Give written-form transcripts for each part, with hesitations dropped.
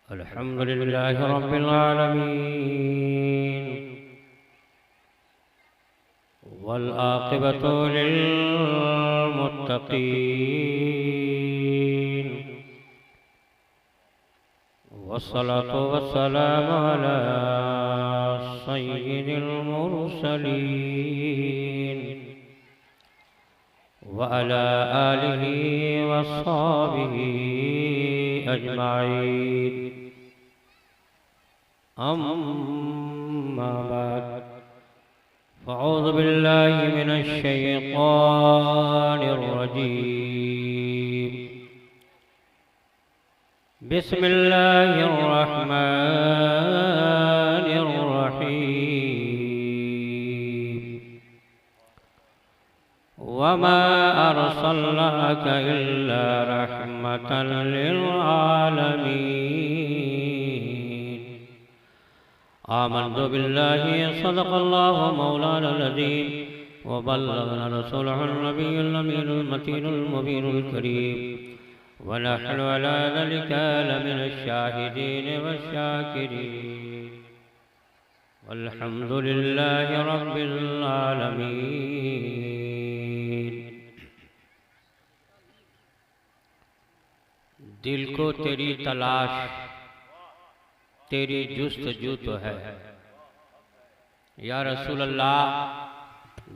अल्हम्दुलिल्लाहि रब्बिल आलमीन वल आक़िबतु लिल मुत्तक़ीन वस्सलातु वस्सलामु अला सय्यिदिल मुरसलीन व अला आलिहि वस्सहबिहि अजमाईन। अम्मा बाद फ़अऊज़ु बिल्लाहि मिनश शैतानिर रजीम। बिस्मिल्लाहिर रहमानिर रहीम। वमा अर्सलनाका इल्ला रहमतन लिल आलमीन। आमन्तु बिल्लाहि सदक़ल्लाहु मौलाना अज़ीम व बल्लगना रसूलहुन नबियुल अमीनुल मतीनुल मुबीनुल करीम व नहनु अला ज़ालिका लमिनश शाहिदीन वश्शाकिरीन वल्हम्दुलिल्लाहि रब्बिल आलमीन। दिल को तेरी तलाश तेरी जुस्तजू तो है या रसूल अल्लाह।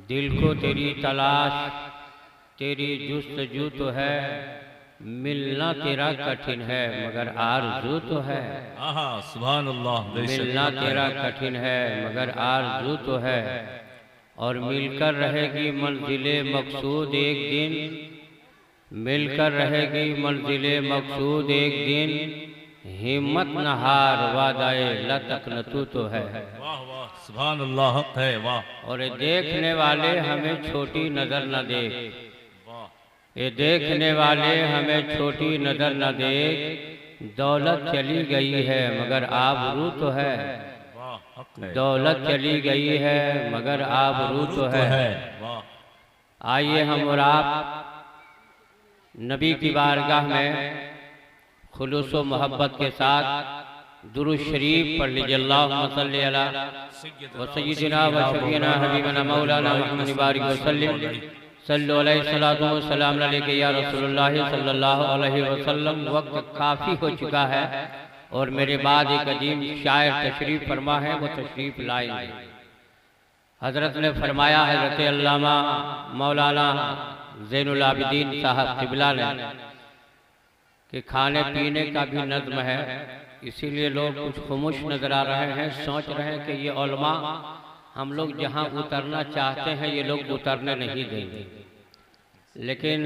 दिल को तेरी तलाश तेरी जुस्तजू तो है, मिलना तेरा कठिन है मगर आरज़ू तो है। सुभान अल्लाह। मिलना तेरा कठिन है मगर आरज़ू तो है, और मिलकर रहेगी मंजिले मकसूद एक दिन। मिलकर रहेगी मंजिले मकसूद एक दिन, हिम्मत नहार वादाए लतकनतू तो है। वाह वाह सुभान अल्लाह है वाह। और ये देखने वाले हमें छोटी नजर न देख, ये देखने वाले हमें छोटी नजर न देख। दौलत चली गई है मगर आबरू तो है। दौलत चली गई है मगर आबरू तो है। आइए हम और आप नबी की बारगाह में खुलूस व मोहब्बत के साथ दुरूद शरीफ पढ़ लीजिए। अल्लाहुम्मा सल्ली अला व सय्यिदिना व शफीना हबीबना मौलाना मुहम्मद बारिक वसल्लम सल्लल्लाहु अलैहि सलातु व सलाम अलैका या रसूलुल्लाह सल्लल्लाहु अलैहि वसल्लम। वक्त काफ़ी हो चुका है और मेरे बाद एक अजीम शायर तशरीफ़ फरमा है, वो तशरीफ़ लाएंगे। हज़रत ने फरमाया, हज़रत अल्लामा मौलाना ज़ैनुल आबिदीन साहब क़िबला ने कि खाने पीने का भी नज़्म है, इसीलिए लोग कुछ खामोश नज़र आ रहे हैं, सोच रहे हैं कि ये उलमा हम लोग जहाँ उतरना चाहते हैं ये लोग उतरने नहीं देंगे। लेकिन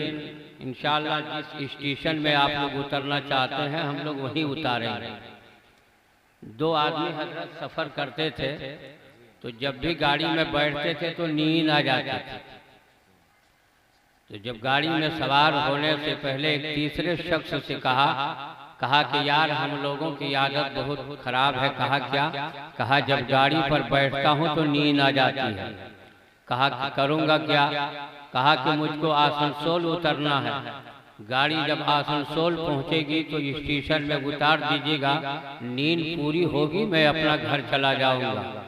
इंशाअल्लाह जिस स्टेशन में आप लोग उतरना चाहते हैं हम लोग वहीं उतारेंगे। दो आदमी हज़रत सफ़र करते थे तो जब भी गाड़ी में बैठते थे तो नींद आ जाती थी। तो जब गाड़ी में सवार होने से पहले एक तीसरे शख्स से कहा कि यार हम लोगों की आदत बहुत खराब है। कहा क्या? कहा जब गाड़ी पर बैठता हूँ तो नींद आ जाती है। कहा कि करूँगा क्या? कहा कि मुझको आसनसोल उतरना है। गाड़ी जब आसनसोल पहुँचेगी तो स्टेशन में उतार दीजिएगा, नींद पूरी होगी मैं अपना घर चला जाऊँगा।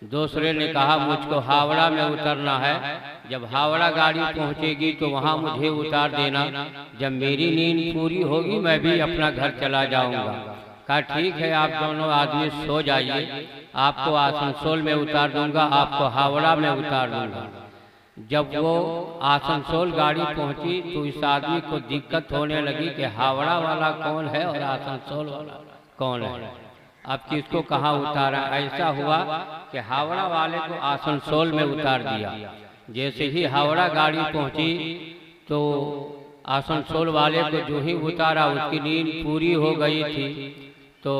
दूसरे ने कहा मुझको हावड़ा में उतरना है, जब हावड़ा गाड़ी पहुंचेगी तो वहां मुझे उतार देना, जब मेरी नींद पूरी होगी मैं भी अपना घर चला जाऊंगा। कहा ठीक है आप दोनों आदमी सो जाइए, आपको आसनसोल में उतार दूंगा, आपको हावड़ा में उतार दूंगा। जब वो आसनसोल गाड़ी पहुंची तो इस आदमी को दिक्कत होने लगी कि हावड़ा वाला कौन है और आसनसोल वाला कौन है, अब किसको कहाँ उतारा। ऐसा हुआ कि हावड़ा वाले को आसनसोल में उतार दिया। जैसे ही हावड़ा गाड़ी पहुंची तो आसनसोल वाले को जो ही उतारा उसकी नींद पूरी हो गई थी। तो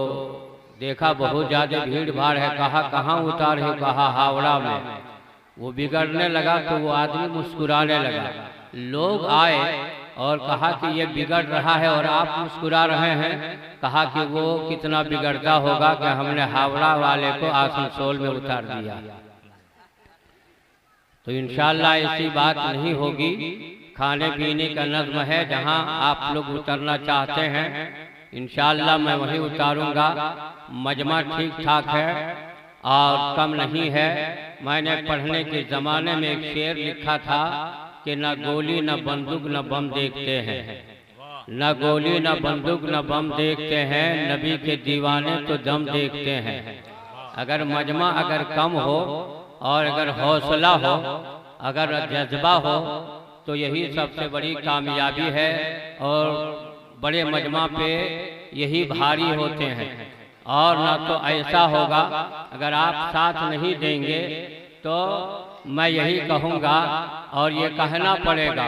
देखा बहुत ज़्यादा भीड़ भाड़ है, कहा कहाँ उतार है? कहा हावड़ा में। वो बिगड़ने लगा तो वो आदमी मुस्कुराने लगा। लोग आए और कहा कि ये बिगड़ रहा है और आप मुस्कुरा रहे हैं। कहा कि वो कितना बिगड़ता होगा कि हमने हावड़ा वाले को आसनसोल में उतार दिया। तो इंशाअल्लाह ऐसी बात नहीं होगी। खाने पीने का नज़्म है, जहाँ आप लोग उतरना चाहते हैं इंशाअल्लाह मैं वही उतारूंगा। मजमा ठीक ठाक है और कम नहीं है। मैंने पढ़ने के ज़माने में एक शेर लिखा था कि न गोली न बंदूक न बम देखते हैं, न गोली न बंदूक न बम देखते हैं, नबी के दीवाने तो दम देखते हैं। अगर मजमा अगर कम हो और अगर हौसला हो, अगर जज्बा हो, तो यही सबसे बड़ी कामयाबी है। और बड़े मजमा पे यही भारी होते हैं। और ना तो ऐसा होगा अगर आप साथ नहीं देंगे तो मैं यही कहूँगा और ये कहना पड़ेगा।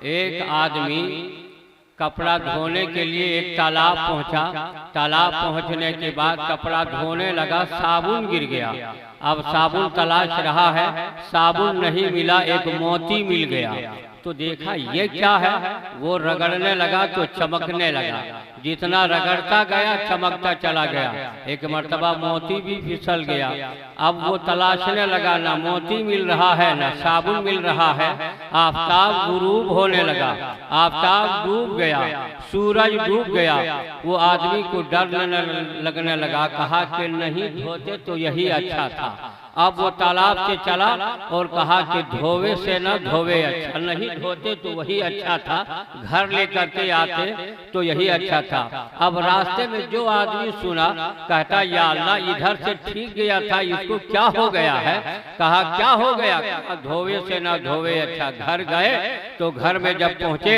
एक आदमी कपड़ा धोने के लिए एक तालाब पहुंचा। तालाब पहुंचने के बाद कपड़ा धोने लगा, साबुन गिर गया। अब साबुन तलाश रहा है, साबुन नहीं मिला, एक मोती मिल गया। तो देखा ये क्या है, वो रगड़ने लगा तो चमकने लगा। जितना रगड़ता गया चमकता चला गया। एक मर्तबा मोती भी फिसल गया। अब वो तलाशने लगा, ना मोती मिल रहा है ना साबुन मिल रहा है। आफताब गुरूब होने लगा, आफताब डूब गया, सूरज डूब गया। वो आदमी को डर लगने लगा, कहा कि नहीं धोते तो यही अच्छा था। अब वो तालाब से चला और कहा कि धोवे से न धोवे अच्छा, नहीं धोते तो वही अच्छा था, घर लेकर के आते तो यही अच्छा था। अब रास्ते में जो आदमी सुना कहता या अल्लाह इधर से ठीक गया था, इसको क्या हो गया है? कहा क्या हो गया? कहा धोवे से न धोवे अच्छा। घर गए तो घर में जब पहुँचे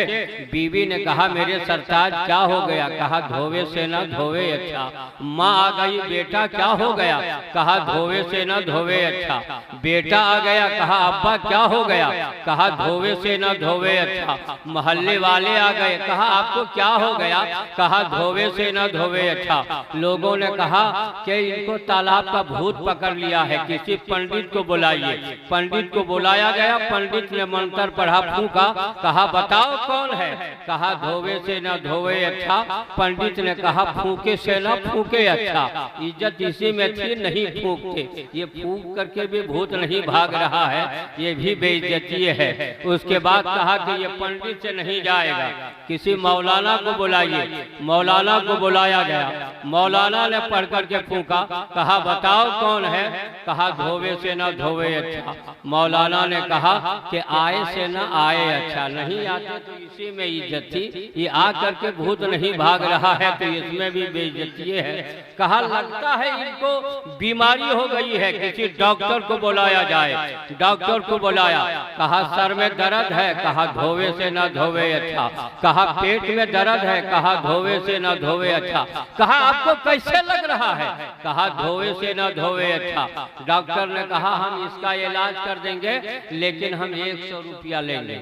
बीवी ने कहा मेरे सरताज क्या हो गया? कहा धोवे से न धोवे अच्छा। माँ आ गई, बेटा क्या हो गया? कहा धोवे से न धोवे अच्छा। बेटा आ गया, कहा अब्बा क्या हो गया? कहा धोवे से न धोवे अच्छा। मोहल्ले वाले आ गए, कहा आपको क्या हो गया? कहा धोवे से न धोवे अच्छा। लोगों ने कहा कि इनको तालाब का भूत पकड़ लिया है, किसी पंडित को बुलाइए। पंडित को बुलाया गया, पंडित ने मंत्र पढ़ा, फूंका, कहा बताओ कौन है? कहा धोवे से न धोवे अच्छा। पंडित ने कहा फूके से न फूके अच्छा। इज्जत इसी में थी, नहीं फूकते। ये फूक करके भी भूत नहीं भाग रहा है, ये भी बेइज्जती है। उसके बाद कहा कि ये पंडित से नहीं जाएगा, किसी मौलाना को बुलाइए। मौलाना को बुलाया गया, मौलाना ने पढ़ करके फूंका, कहा बताओ कौन है? कहा धोवे से न धोवे अच्छा। मौलाना ने कहा कि आए से न आए अच्छा, नहीं आते तो इसी में इज्जत थी, ये आ करके भूत नहीं भाग रहा है तो इसमें भी बेइज्जती है। कहा लगता है इनको बीमारी हो गई है, किसी डॉक्टर को बुलाया जाए। डॉक्टर को बुलाया, कहा सर में दर्द है, कहा धोवे से न धोवे अच्छा। कहा पेट में दर्द है, कहा धोवे से न धोवे अच्छा। कहा आपको कैसे लग रहा है? कहा धोवे से न धोवे अच्छा। डॉक्टर ने कहा हम इसका इलाज कर देंगे, लेकिन हम 100 रुपया लेंगे।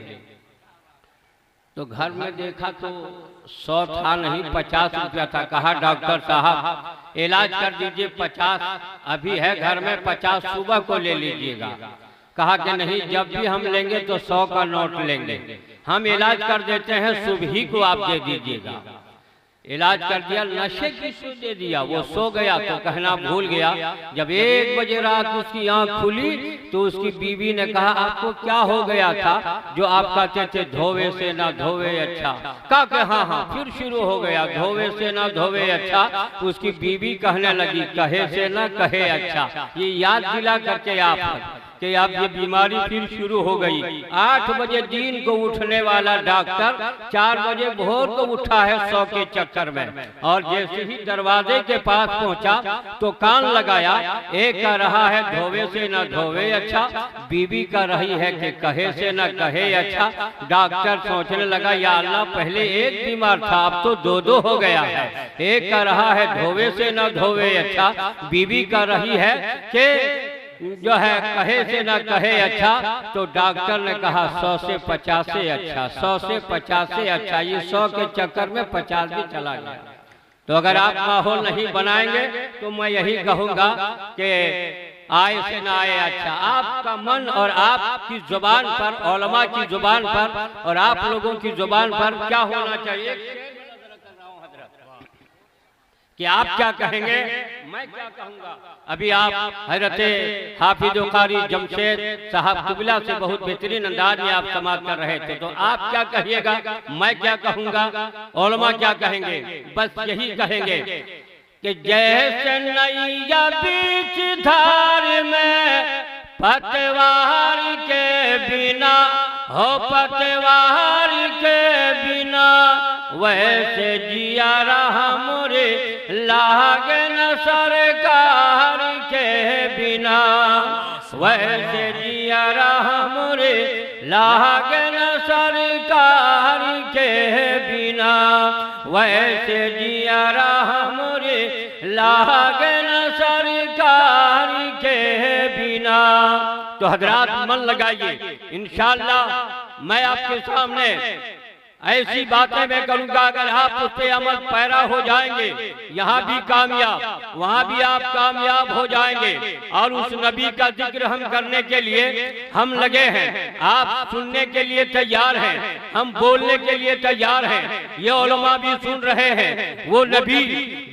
तो घर में देखा तो 100 था नहीं, 50 रुपया था। कहा डॉक्टर साहब इलाज कर दीजिए, 50 अभी है घर में, 50 सुबह को ले लीजिएगा। कहा कि नहीं, जब भी हम लेंगे तो 100 का नोट लेंगे, हम इलाज कर देते हैं, सुबह ही को आप दे दीजिएगा। इलाज कर दिया, नशे की सूद दे दिया, वो सो गया। तो कहना भूल गया, जब 1 बजे रात उसकी आंख खुली तो उसकी बीवी ने कहा आपको क्या हो गया था जो आप कहते थे धोवे से ना धोवे अच्छा? कहा कि हाँ हाँ, फिर शुरू हो गया धोवे से ना धोवे अच्छा। उसकी बीवी कहने लगी कहे से ना कहे अच्छा। ये याद दिला करके आप कि अब ये बीमारी फिर शुरू हो गई। 8 बजे दिन को उठने वाला डॉक्टर 4 बजे भोर को उठा है 100 के चक्कर में। और जैसे ही दरवाजे के पास पहुंचा तो कान लगाया, एक कह रहा है धोवे से न धोवे अच्छा, बीवी कह रही है कि कहे से न कहे अच्छा। डॉक्टर सोचने लगा या अल्लाह पहले एक बीमार था, अब तो 2-2 हो गया है। एक कह रहा है धोवे से न धोवे अच्छा, बीवी कह रही है कि जो है कहे से ना कहे अच्छा। तो डॉक्टर ने कहा 100 से 50 से अच्छा, 100 से 50 से अच्छा। ये 100 के चक्कर में 50 भी चला गया। तो अगर आप माहौल नहीं बनाएंगे तो मैं यही कहूँगा कि आए से ना आए अच्छा। आपका मन और आपकी जुबान पर, उलमा की जुबान पर और आप लोगों की जुबान पर क्या होना चाहिए? कि आप क्या कहेंगे, मैं क्या कहूंगा। अभी आप हजरत हाफिज कारी जमशेद साहब कुबला से बहुत बेहतरीन अंदाज में आप समाप्त कर रहे थे, तो आप क्या कहिएगा, मैं क्या कहूंगा, उलमा क्या कहेंगे। बस यही कहेंगे कि जैसे नैया बीच धार में पतवार के बिना हो, पतवार के बिना वैसे जिया रहा मोरे लागे न सरकार के बिना, वैसे जिया रहा मोरे लागे न सरकार के बिना, वैसे जिया रहा मोरे लागे न सरकार के बिना। तो हजरात मन लगाइए, इंशाअल्लाह मैं आपके सामने ऐसी बातें मैं करूंगा, अगर आप उस पे अमल पैरा हो जाएंगे, यहाँ भी कामयाब वहाँ भी आप कामयाब हो जाएंगे। और उस नबी का जिक्र हम करने के लिए हम लगे हैं, आप सुनने के लिए तैयार हैं, हम बोलने के लिए तैयार हैं, ये उलमा भी सुन रहे हैं। वो नबी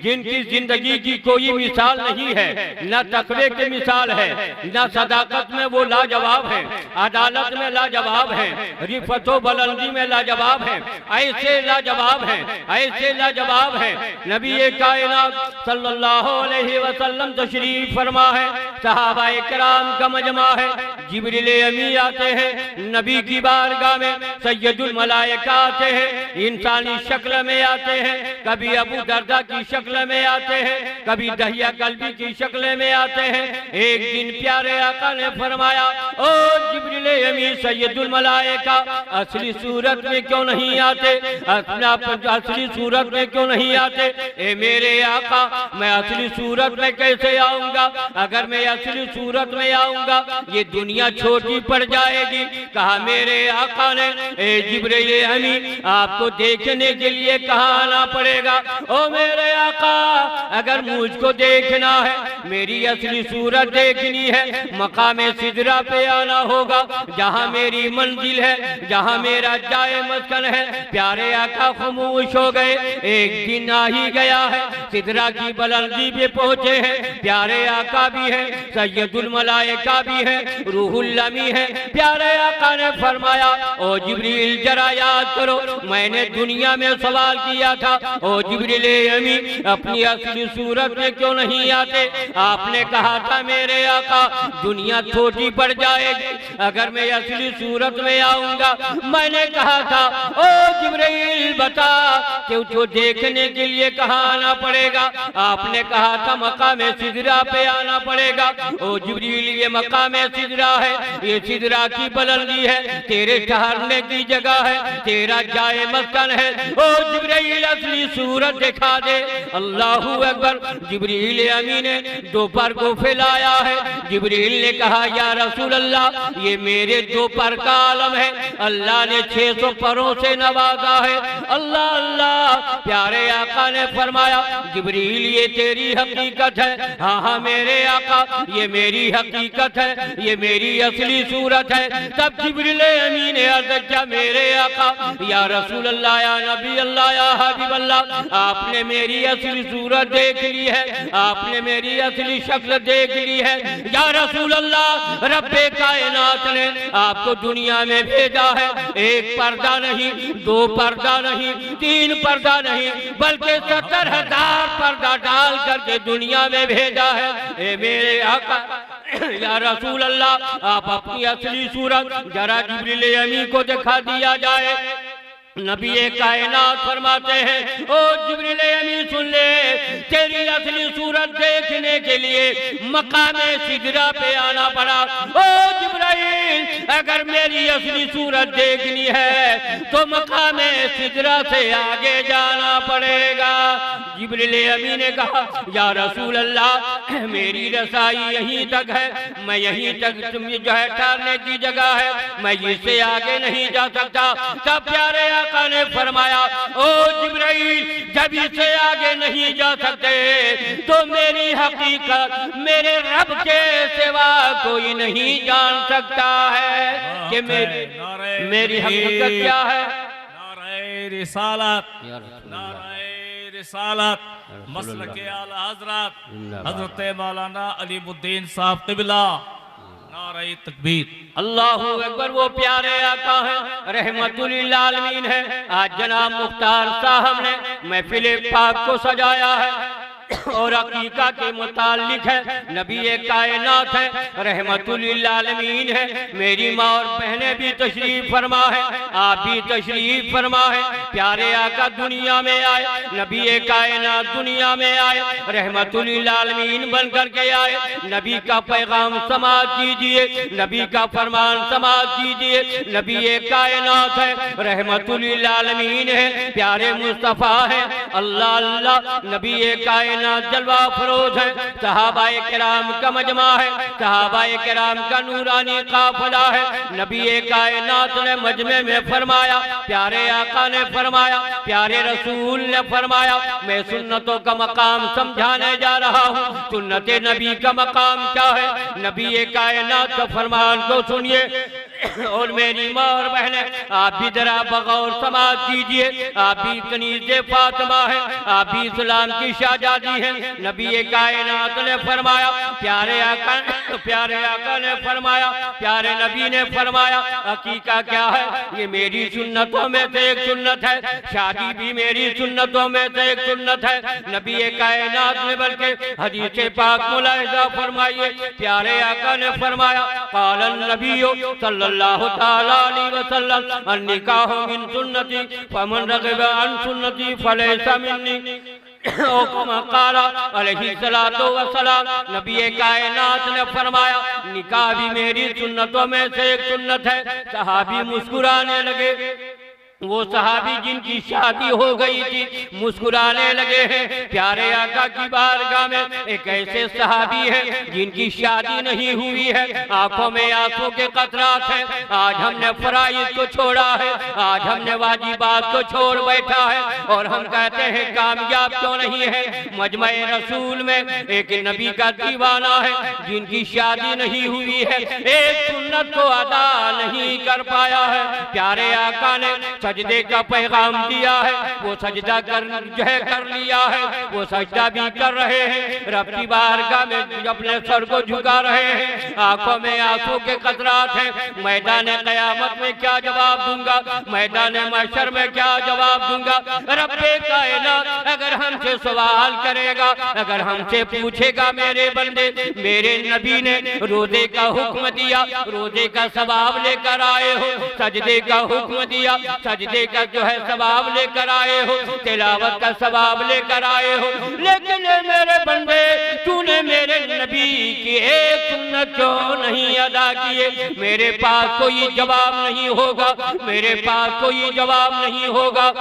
जिनकी जिंदगी की कोई मिसाल नहीं है, न तकवे की मिसाल है, न सदाकत में वो लाजवाब है, अदालत में लाजवाब है, रिफतो बुलंदी में लाजवाब है, ऐसे लाजवाब है, ऐसे लाजवाब है। नबी कायनात सल्लल्लाहु अलैहि वसल्लम तशरीफ फरमा है, सहाबा इकराम का मजमा है, जिब्रील अमी आते हैं नबी की बारगाह में, सैयदुल मलाइका आते हैं इंसानी शक्ल में आते हैं, कभी अबू दर्दा की शक्ल में आते हैं, कभी दहिया कल्बी की शक्ल में आते हैं। एक दिन प्यारे आका ने फरमाया, ओ जिब्रील अमी सैयदुल मलाइका असली सूरत में क्यों नहीं आते, अपना असली सूरत में क्यों नहीं आते। ए मेरे आका, मैं असली सूरत में कैसे आऊंगा, अगर मैं असली सूरत में आऊंगा ये दुनिया छोटी पड़ जाएगी। कहा मेरे आका ने, ए जिब्रील अमी आपको देखने के लिए कहाँ आना पड़ेगा। ओ मेरे आका, अगर मुझको देखना है, मेरी असली सूरत देखनी है, मकामे सिदरा पे आना होगा, जहाँ मेरी मंजिल है, जहाँ मेरा जाए मस्कन है। प्यारे आका खामोश हो गए। एक दिन आ ही गया है, सिदरा की बुलंदी पे पहुंचे हैं, प्यारे आका भी है, सैयदुल मलाइका भी है, रूहुल अमी है। प्यारे आका ने फरमाया, ओ जिब्रील जरा याद करो, मैंने दुनिया में सवाल किया था, ओ जिब्रील अमी अपनी असली सूरत में क्यों नहीं आते। आपने कहा था मेरे आका दुनिया छोटी पड़ जाएगी अगर मैं असली सूरत में आऊंगा। मैंने कहा था, ओ जिब्रील बता कि जो देखने के लिए कहाँ आना पड़ेगा। आपने कहा था मकामे सिदरा पे आना पड़ेगा। ओ जिब्रील ये मकामे सिदरा है, ये सिदरा की बुलंदी है, तेरे ठहरने की जगह है, तेरा जाए मस्कन है। ओ जिब्रील असली सूरत दिखा दे। अल्लाहू अकबर। जिब्रील अमी ने दोपहर को फैलाया है। जिब्रील ने कहा, या रसूल अल्लाह ये मेरे दोपहर का आलम है, अल्लाह ने 600 परों से नवाजा है। अल्लाह अल्लाह। प्यारे आका ने फरमाया, जिब्रील ये तेरी हकीकत है। हाँ हाँ मेरे आका ये मेरी हकीकत है, ये मेरी असली सूरत है। तब जिब्रील अमी ने अर्ज़ किया, मेरे आका या रसूल अल्लाह, या नबी अल्लाह, या हबीब अल्लाह, आपने मेरी असली सूरत देख ली है, आपने मेरी असली शक्ल देख ली है। या रसूल अल्लाह रब्बे कायनात ने आपको दुनिया में भेजा है, एक पर्दा नहीं, दो पर्दा नहीं, तीन पर्दा नहीं, बल्कि 70,000 पर्दा डाल करके दुनिया में भेजा है। ए मेरे आका या रसूल अल्लाह आप अपनी असली सूरत जरा जिब्रील अमी को दिखा दिया जाए। नबी कायनात फरमाते हैं, ओ जिब्रील अमी सुन ले, तेरी असली सूरत देखने के लिए मकामे सिदरा पे आना पड़ा। ओ जिब्राइल अगर मेरी असली सूरत देखनी है तो मकामे सिदरा से आगे जाना पड़ेगा। जिब्रील अमी ने कहा, या रसूल अल्लाह मेरी रसाई यहीं तक है, मैं यहीं तक, तुम जो है ठहरने की जगह है, मैं इससे आगे नहीं जा सकता। तब प्यारे आका ने फरमाया, ओ जिब्राइल जब इससे आगे नहीं जा सकते तो मेरी हकीकत मेरे रब के सिवा कोई नहीं जान सकता है कि मेरी हकीकत क्या है। नारे रिसालत, नारे रिसालत मसलक आला हजरत हजरत मौलाना अलीमुद्दीन साहब क़िबला। नारे तकबीर। अल्लाहु अकबर। वो प्यारे आका है, रहमतुल लिल आलमीन है। आज जनाब मुख्तार साहब ने महफिल पाक को सजाया है और अकीका के मुतालिक है, नबी कायनात है, रहमतुल लिल आलमीन है। मेरी माँ और बहनें भी तशरीफ फरमा है, आप भी तशरीफ फरमा है। प्यारे आका दुनिया में आए, नबी कायनात दुनिया में आए, रहमतुल लिल आलमीन बन करके आए। नबी का पैगाम समाज कीजिए, नबी का फरमान समाज कीजिए। नबी कायनात है, रहमतुल लिल आलमीन है, प्यारे मुस्तफ़ा है। अल्लाह अल्लाह नबी कायनात जलवा फरोज है। सहाबाए किराम का मजमा है, सहाबाए किराम का नूरानी काफिला है। नबी कायनात ने मजमे में फरमाया, प्यारे आका ने फरमाया, प्यारे रसूल ने फरमाया, मैं सुन्नतों का मकाम समझाने जा रहा हूँ। सुन्नत नबी का मकाम क्या है? नबी कायनात का फरमान को सुनिए। और मेरी माँ और बहनें, आप भी जरा बगौर समाज कीजिए। आप भी कनीज़े फातिमा है, आप भी इस्लाम की शाहजादी है। नबी कायनात ने फरमाया, प्यारे आका ने फरमाया, प्यारे नबी ने फरमाया, हकीका क्या है? ये मेरी सुन्नतों में से एक सुन्नत है। शादी भी मेरी सुन्नतों में से एक सुन्नत है। नबी कायनात ने बल्कि हदीस पाक मुलाहिजा फरमाइए, प्यारे आका ने फरमाया, क़ालन नबिय्यु सल्लल्लाहु तआला अलैहि वसल्लम अन्निकाहु मिन सुन्नती फमन रग़िबा अन सुन्नती फलैसा मिन्नी। नबी कायनात ने फरमाया, निकाह भी मेरी सुन्नतों में से एक सुन्नत है। सहाबी मुस्कुराने लगे। वो सहाबी जिनकी शादी हो गई थी मुस्कुराने लगे हैं। प्यारे आका की बारगाह में एक ऐसे सहाबी है जिनकी शादी नहीं हुई है, आंखों में आंसू के कतरात हैं। आज हमने फराइज को छोड़ा है, आज हमने वाजिबात को छोड़ बैठा है और हम कहते हैं कामयाब क्यों नहीं है। मजमे रसूल में एक नबी का दीवाना है जिनकी शादी नहीं हुई है, एक सुन्नत को अदा नहीं कर पाया है। प्यारे आका ने सजदे का पैगाम दिया है, वो सजदा कर लिया है, वो सजदा भी कर रहे हैं। रब की बारगाह में अपने सर को झुका रहे हैं, आंखों में आंसू के कतरात हैं। मैदान क़यामत में क्या जवाब दूंगा, मैदान महशर में क्या जवाब दूंगा। रब्बे कायनात अगर हमसे सवाल करेगा, अगर हमसे पूछेगा, मेरे बंदे मेरे नबी ने रोजे का हुक्म दिया, रोजे का सवाब लेकर आए हो, सजदे का हुक्म दिया, सजदे का जो है सवाब लेकर आए हो, तिलावत का सवाब लेकर आए हो, लेकिन मेरे बंदे तूने मेरे नबी की एक सुन्नत क्यों नहीं अदा किए। मेरे पास कोई जवाब नहीं होगा, मेरे पास कोई जवाब नहीं होगा।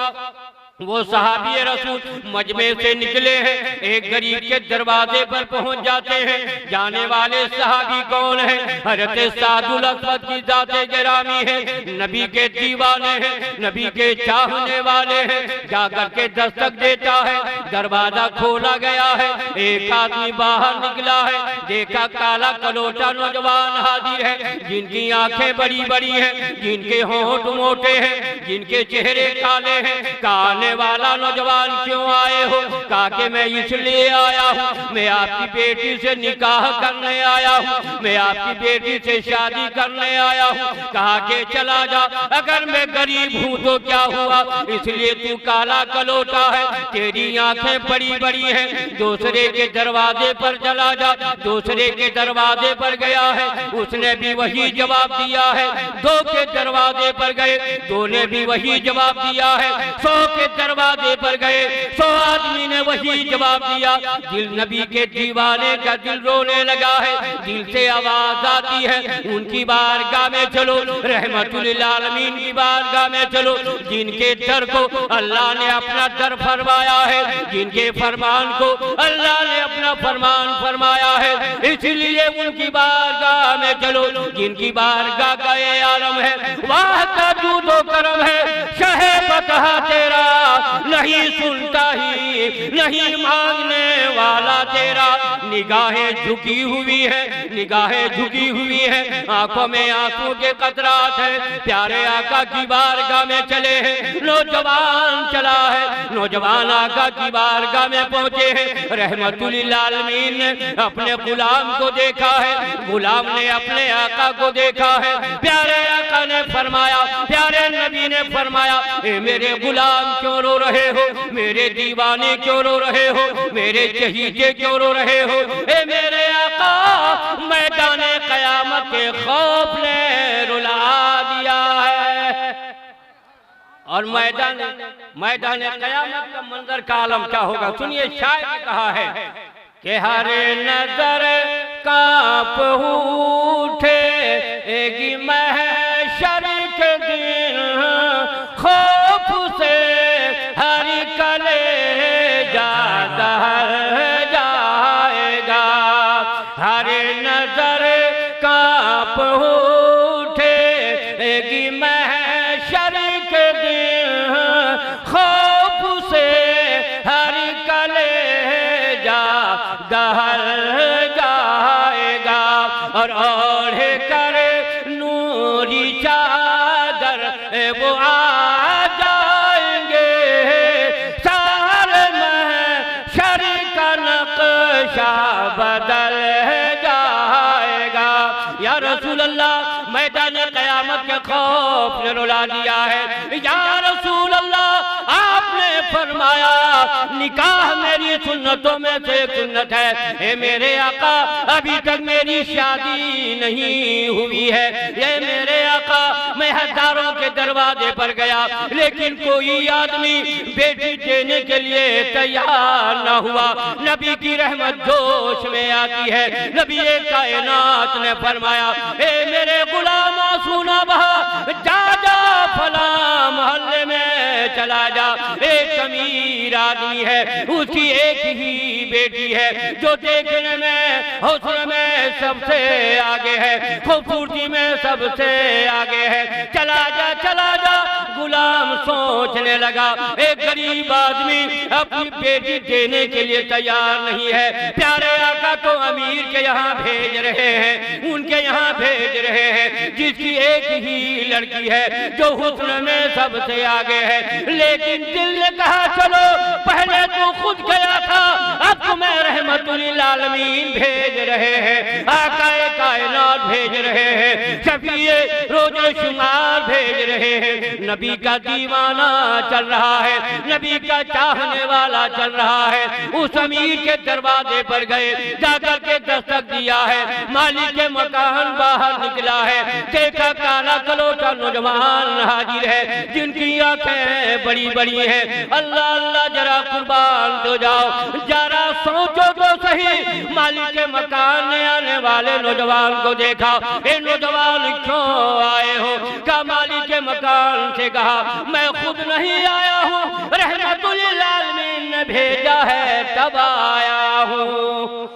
वो सहाबी रसूल मजमे से निकले हैं, एक गरीब के दरवाजे पर पहुंच जाते हैं। जाने वाले सहाबी कौन है? हज़रत सादुल असवद की जाते गिरामी है, नबी के दीवाने हैं, नबी के चाहने वाले हैं। जाकर के दस्तक देता है, दरवाजा खोला गया है, एक आदमी बाहर निकला है। देखा काला कलोटा नौजवान हाजिर है, जिनकी आंखें बड़ी बड़ी हैं, जिनके होंठ मोटे हैं, जिनके चेहरे काले हैं। काले वाला नौजवान क्यों आए हो? कहा कि मैं इसलिए आया हूँ, मैं आपकी बेटी से निकाह करने आया हूँ, मैं आपकी बेटी से शादी करने आया हूँ। कहा कि चला जा, अगर मैं गरीब हूँ तो क्या हुआ, इसलिए तू काला कलोटा है, तेरी आंखें बड़ी बड़ी हैं, दूसरे के दरवाजे पर चला जा। दूसरे के दरवाजे पर गया है, उसने भी वही जवाब दिया है। दो के दरवाजे पर गए, दो ने भी वही जवाब दिया है। 100 के दरवाजे पर गए, 100 आदमी ने वही जवाब दिया। दिल नबी के दीवाने का दिल रोने लगा है, दिल से आवाज आती है, उनकी बारगाह में चलो, रहमतुल लिल आलमीन की बारगाह में चलो, जिनके दर को अल्लाह ने अपना दर फरमाया है, जिनके फरमान को अल्लाह ने अपना फरमान फरमाया है, इसलिए उनकी बारगाह में चलो, जिनकी बारगाह का ये आलम है, वाह का जूदो करम है, शहे बता तेरा नहीं सुनता ही नहीं मांगने वाला तेरा। निगाहें झुकी हुई है, निगाहें झुकी हुई है, आंखों में आंसू के कतरात है। प्यारे आका की बारगाह में चले हैं, नौजवान चला है, नौजवान आका की बारगाह में पहुंचे हैं। रहमतुल लिल आलमीन ने अपने गुलाम को देखा है, गुलाम ने अपने आका को देखा है। प्यारे आका ने फरमाया, प्यारे नबी ने फरमाया, ए मेरे गुलाम क्यों रो रहे हो, मेरे दीवाने क्यों रो रहे हो, मेरे चहीते क्यों रो रहे हो। ए मेरे आका, मैदान क़यामत के खौफ ने रुला दिया है। और मैदान क़यामत का मंजर का आलम क्या होगा, सुनिए। शायर ने कहा है कि हर नजर कांप उठेगी महशर के दिन, खौफ से हर कलेजा दहल जाएगा। हर नजर कांप उठेगी महशर के दिन, खौफ से हर कलेजा दहल जाएगा। और ओढ़े कर नूरी चादर वो आ जाएंगे, सारे महशर का नक्शा बदल जाएगा। या रसूल अल्लाह, मैदान क़यामत के खौफ ने रुला दिया है। या रसूल अल्लाह, आपने फरमाया निकाह मेरी सुन्नतों में से एक सुन्नत है। ए मेरे आका, अभी तक मेरी शादी नहीं हुई है। ये मेरे आका, मैं हजारों के दरवाजे पर गया, लेकिन कोई आदमी बेटी देने के लिए तैयार न हुआ। नबी की रहमत जोश में आती है। नबी कायनात ने फरमाया, ए मेरे गुलाम सुना बहा, जा जा फला मोहल्ले में चला जा। एक अमीर आदमी है, उसकी एक ही बेटी है, जो देखने में हुस्न में सबसे आगे है, खूबसूरती में सबसे आगे है। चला जा, चला जा। गुलाम सोचने लगा, एक गरीब आदमी अपनी बेटी देने के लिए तैयार नहीं है। प्यारे आका तो अमीर के यहाँ भेज रहे हैं, उनके यहाँ भेज रहे हैं, जिसकी एक ही लड़की है, जो हुस्न में सबसे आगे है। लेकिन दिल ने कहा चलो, पहले तो खुद गया था, अब तुम्हें रहमतुल लिल आलमीन भेज रहे हैं, आकाए कायनात भेज रहे हैं, शफीए रोज़े शुमार भेज रहे हैं। नबी का दीवाना चल रहा है, नबी का चाहने वाला चल रहा है। उस अमीर के दरवाजे पर गए, जाकर के दस्तक दिया है। मालिक के मकान बाहर निकला है, देखा काला कलोटा नौजवान हाजिर है, जिनकी आंखें बड़ी बड़ी है। अल्लाह अल्लाह, जरा कुर्बान हो जाओ, जरा सोचो तो सही। मालिक के मकान में आने वाले नौजवान को देखा, ए नौजवान क्यों आए हो? का मालिक के मकान से कहा, मैं खुद नहीं आया हूँ, रहमतुल लिल आलमीन ने भेजा है तब आया हूँ।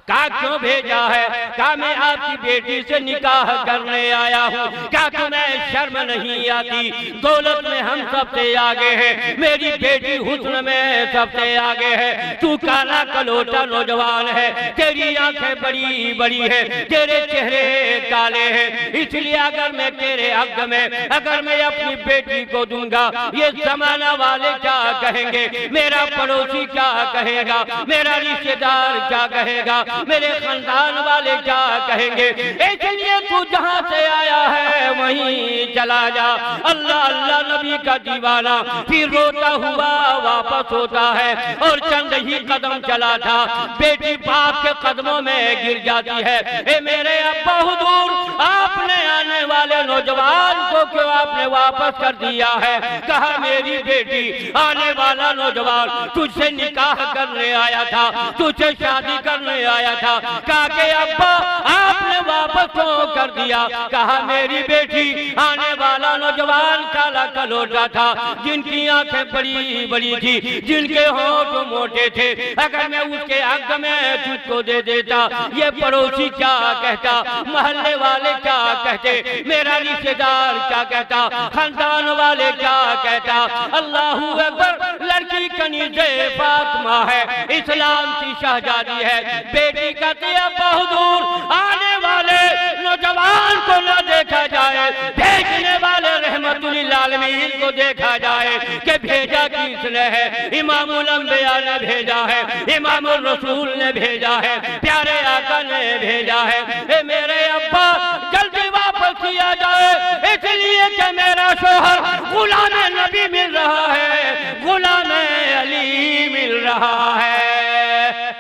क्या क्यों भेजा है? क्या मैं आपकी बेटी से निकाह करने आया हूँ। क्या तुम्हें शर्म नहीं आती? दौलत में हम सबसे आगे हैं, मेरी बेटी हुस्न में सबसे आगे है। तू काला कलोटा नौजवान है, तेरी आंखें बड़ी बड़ी है, तेरे चेहरे काले हैं, इसलिए अगर मैं तेरे हक में अगर मैं अपनी बेटी को दूंगा, ये जमाना वाले क्या कहेंगे, मेरा पड़ोसी क्या कहेगा, मेरा रिश्तेदार क्या कहेगा, मेरे खानदान वाले क्या कहेंगे। इसलिए तू जहाँ से आया है वहीं चला जा। अल्लाह अल्लाह, नबी का दीवाना फिर रोता हुआ वापस होता है, और चंद ही कदम चला था, बेटी बाप के कदमों में गिर जाती है। ए मेरे अब्बा हुजूर, आपने आने वाले नौजवान को क्यों आपने वापस कर दिया है? कहा मेरी बेटी, आने वाला नौजवान तुझसे निकाह करने आया था, तुझसे शादी करने आया था। कहा कि अब्बा आपने वापस क्यों कर दिया? कहा मेरी बेटी, आने वाला नौजवान काला कलोटा था, जिनकी आंखें बड़ी बड़ी थी, जिनके होंठ मोटे थे, अगर मैं उसके हक में तुझको दे देता, ये पड़ोसी क्या कहता, मोहल्ले वाले क्या कहते, मेरा रिश्तेदार क्या कहता, खानदान वाले क्या कहता। अल्लाहू अकबर। लड़की कनीज़े फातिमा है, इस्लाम की शहजादी है। बेटी कहती है बहादुर आने वाले नौजवान को न देखा जाए, भेजने वाले रहमतुल आलमीन को देखा जाए कि भेजा किसने है। इमामुल अंबिया ने भेजा है, इमामुल रसूल ने भेजा है, प्यारे आका ने भेजा है। ए मेरे अब्बा जल्दी वापस किया जाए, इसलिए कि मेरा शोहर गुलाम नबी मिल रहा है, गुलाम अली मिल रहा है।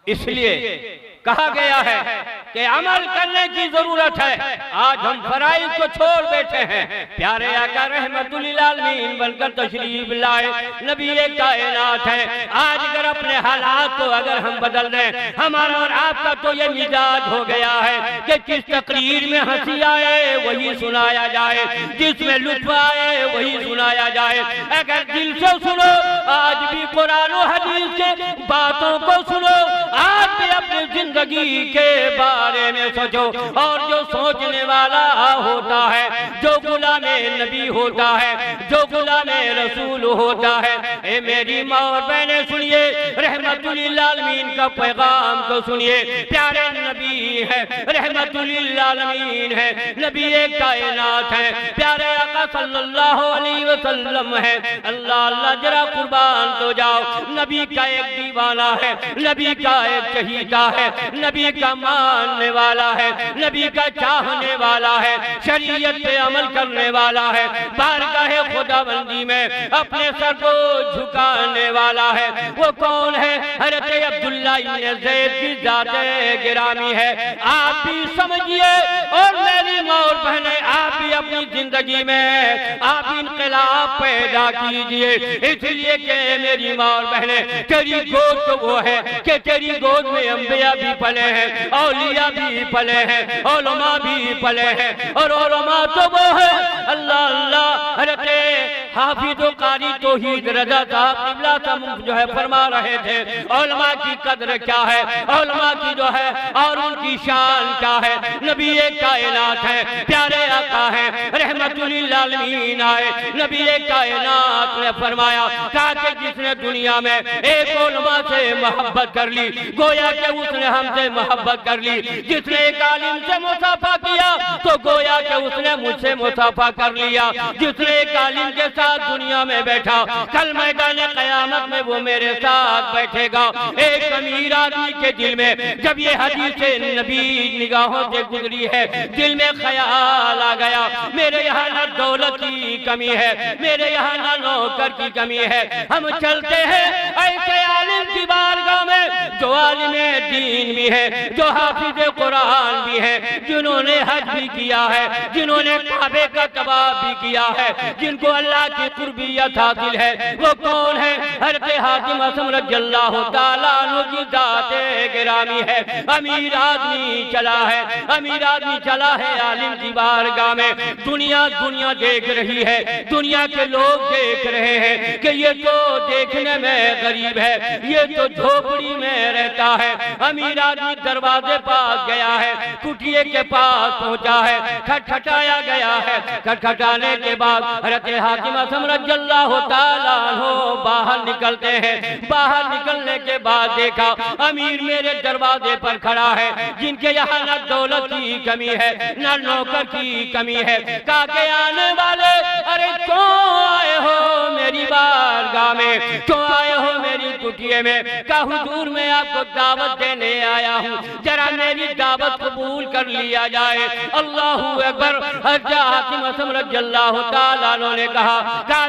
इसलिए कहा गया है कि अमल करने की जरूरत है। आज हम फराइज को छोड़ बैठे हैं। प्यारे आका रहमतुल आलमीन बनकर तशरीफ लाए, नबी कायनात है। आज अगर अपने हालात को अगर हम बदल दें, हमारा और आपका तो ये मिजाज हो गया है कि जिस तकरीर में हंसी आए वही सुनाया जाए, जिसमें लुत्फ आए वही सुनाया जाए। अगर दिल से सुनो, आज भी कुरान और हदीस के बातों को सुनो, आज भी अपनी जिंदगी के बारे में सोचो। और जो सोचने वाला होता है, जो गुलाम नबी होता है, जो गुलाम रसूल होता है। ए मेरी माँ और बहनें सुनिए, रहमतुल आलमीन का पैगाम को सुनिए। प्यारे नबी है, रहमतुल आलमीन है, नबी कायनात है, प्यारे आका सल्लल्लाहु अलैहि वसल्लम है। अल्लाह अल्लाह जरा कुर्बान तो जाओ। नबी का एक दीवाना है, नबी का एक चहीता है, नबी का मानने वाला है, नबी का चाहने वाला है, शरीयत पे अमल करने वाला है, बारगाहे खुदाबंदी में अपने सर को झुकाने वाला है। वो कौन है? हज़रत अब्दुल्लाह इब्न ज़ैद की ज़ात-ए गिरामी है। आप भी समझिए और मेरी माँ और बहनें आप भी अपनी जिंदगी में आप इनकलाब पैदा कीजिए। इसलिए कि मेरी माँ और बहनें, तेरी गोद तो वो है कि तेरी गोद में अंबिया भी पले हैं, औलिया भी पले हैं, उलमा भी पले हैं। और उलमा तो वो है अल्लाह अल्लाह हज़रत हाफिज़ व कारी तौहीद रज़ा साहब क़िबला साहब जो है फरमा रहे थे, उलमा की कद्र क्या है, उलमा की जो है और उनकी शान क्या है। नबी कायनात है, प्यारे आका है, रहमतुल आलमीन आए। नबी कायनात ने फरमाया कहा कि जिसने दुनिया में एक उलमा से मोहब्बत कर ली, गोया कि उसने हमसे मोहब्बत कर ली। जिसने एक आलिम से मुसाफा किया तो गोया कि उसने मुझसे मुसाफा कर लिया। जिसने एक आलिम के साथ दुनिया में बैठा, कल मैदान क़यामत में वो मेरे साथ बैठेगा। एक अमीर आदमी के दिल में जब ये हदीस नबी निगाहों से गुजरी है, दिल में ख्याल आ गया, मेरे यहाँ ना दौलत की कमी है, मेरे यहाँ ना नौकर की कमी है। हम चलते हैं ऐसे आलिम की बारगाह में जो आलिम दीन भी है, जो हाफिज कुरान भी है, जिन्होंने हज भी किया है, जिन्होंने काबे का तवाफ भी किया है, जिनको अल्लाह की कुर्बियत हासिल है। वो कौन है? हज़रत हातिम असम रज़ियल्लाहु ताला अन्हु की ज़ात-ए गिरामी है। अमीर आदमी चला है, अमीर आदमी चला है आलिम की बारगाह में। दुनिया दुनिया देख रही है, दुनिया के लोग देख रहे हैं कि ये तो देखने में गरीब है, ये तो झोपड़ी में रहता है। अमीर आदमी दरवाजे पास गया है, कुटिये के पास पहुंचा है, खटखटाया गया है। खटखटाने के बाद हज़रत हातिम असम रज़ियल्लाहु ताला अन्हु बाहर निकलते हैं। बाहर निकलने के बाद देखा अमीर मेरे दरवाजे पर खड़ा है, जिनके यहाँ न दौलत की कमी है, न नौकर की कमी है। कहा के आने वाले, अरे क्यों आए हो मेरी बारगाह में, क्यों आए हो मेरी कुटिये में? कहा हुजूर मैं आपको दावत देने आया हूँ, जरा मेरी दावत कबूल कर लिया जाए। अल्लाहू अकबर। हज़रत हातिम असम रज़ियल्लाहु ताला अन्हु ने कहा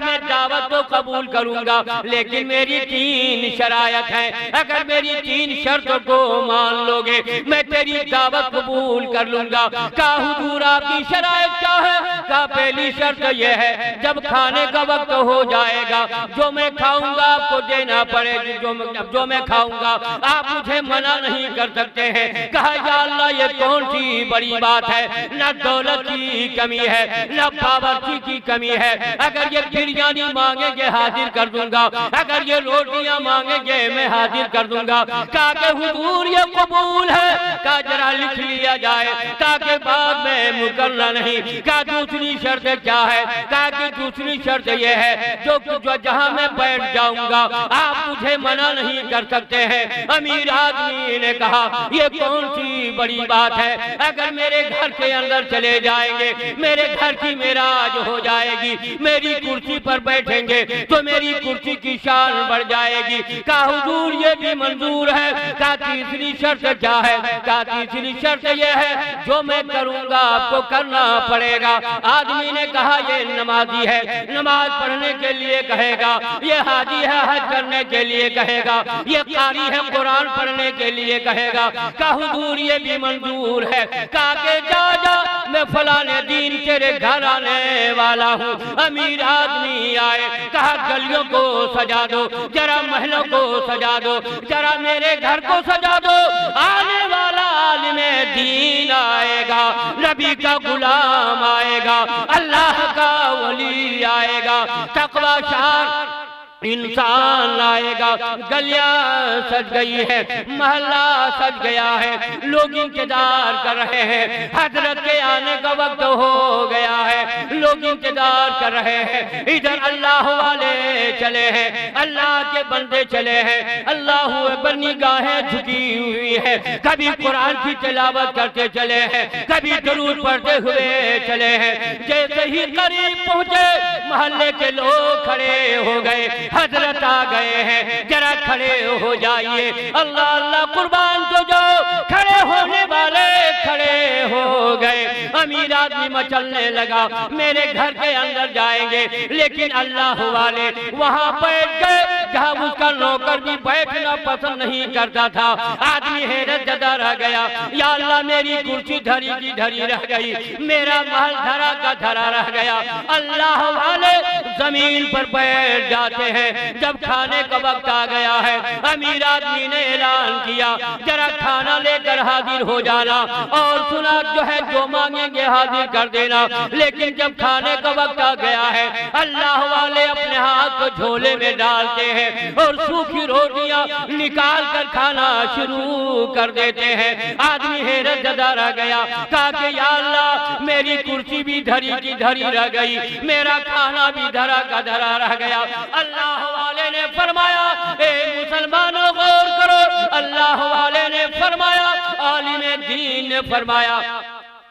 मैं दावत तो कबूल करूंगा, लेकिन मेरी 3 शरायत है। अगर मेरी 3 शर्तों को मान लोगे मैं तेरी दावत कबूल कर लूंगा। कहा हुजूर आपकी शरायत क्या है? कहा पहली शर्त यह है, जब खाने का वक्त हो जाएगा जो मैं खाऊंगा आपको देना पड़ेगा, जो मैं खाऊंगा आप मुझे मना नहीं कर सकते हैं। कहा या अल्लाह ये कौन सी बड़ी बात है, न दौलत की कमी है न बावर्ची की कमी है। अगर ये बिरयानी मांगेंगे हाजिर कर दूंगा, अगर ये रोटियां मांगेंगे मैं हाजिर कर दूंगा। कहा कि हुजूर ये कबूल है, कहा जरा लिख लिया जाए ताकि बाद में मुकर्रा नहीं। कहा दूसरी शर्त क्या है, कहा कि दूसरी शर्त ये है जो जहां मैं बैठ जाऊंगा आप मुझे मना नहीं कर सकते हैं। अमीर आदमी ने कहा ये कौन सी बड़ी बात है, अगर मेरे घर के अंदर चले जाएंगे मेरे घर की मेराज हो जाएगी, मेरी कुर्सी पर बैठेंगे तो मेरी कुर्सी की शान बढ़ जाएगी। कहा हुजूर ये भी मंजूर है। कहा तीसरी शर्त क्या है, कहा तीसरी शर्त ये है जो मैं करूंगा आपको करना पड़ेगा। आदमी ने कहा ये नमाजी है, नमाज पढ़ने के लिए कहेगा, ये हाजी है हज करने के लिए कहेगा, ये कारी है कुरान पढ़ने के लिए कहेगा। कहा हुजूर ये भी मंजूर है। कहा के जा जा मैं फलाने दिन तेरे घर आने वाला हूँ। अमीर आदमी आए, कहा गलियों को सजा दो, जरा महलों को सजा दो, जरा मेरे घर को सजा दो। आने वाला आलिमे दीन आएगा, नबी का गुलाम आएगा, अल्लाह का वली आएगा, तकवा शार इंसान आएगा। गलियां सज गई है, महल्ला सज गया है, लोग इंतजार कर रहे हैं, हजरत के आने का वक्त हो गया है, लोग इंतजार कर रहे हैं। इधर अल्लाह वाले चले हैं, अल्लाह के बंदे चले हैं, अल्लाह अकबर निगाहें झुकी हुई है, कभी कुरान की तिलावत करते चले हैं, कभी दरूद पढ़ते हुए चले हैं। जैसे ही करीब पहुंचे मोहल्ले के लोग खड़े हो गए, हजरत आ गए हैं, जरा खड़े हो जाइए। अल्लाह अल्लाह कुर्बान तो जाओ, खड़े होने वाले खड़े हो गए। अमीर आदमी मचलने लगा, मेरे घर के अंदर जाएंगे, लेकिन अल्लाह वाले वहां बैठ गए जहां उसका नौकर भी बैठना पसंद नहीं करता था। आदमी हैरत ज़दा रह गया, या अल्लाह मेरी कुर्सी धरी की धरी रह गई, मेरा महल धरा का धरा रह गया। अल्लाह वाले जमीन पर बैठ जाते हैं। जब खाने का वक्त आ गया है, अमीर आदमी ने ऐलान किया जरा खाना लेकर हाजिर हो जाना, और सुना जो है जो मांगेंगे हाजिर कर देना। लेकिन जब खाने का वक्त आ गया है, अल्लाह वाले अपने हाथ को झोले में डालते हैं और सूखी रोटियां निकाल कर खाना शुरू कर देते हैं। आदमी हैरत ज़दा रह गया, कहा कि या अल्लाह मेरी कुर्सी भी धरी की धरी रह गई, मेरा खाना भी धरा का धरा रह गया। अल्लाह वाले ने फरमाया ए मुसलमानों गौर करो, अल्लाह वाले ने फरमाया, आलिम दीन ने फरमाया,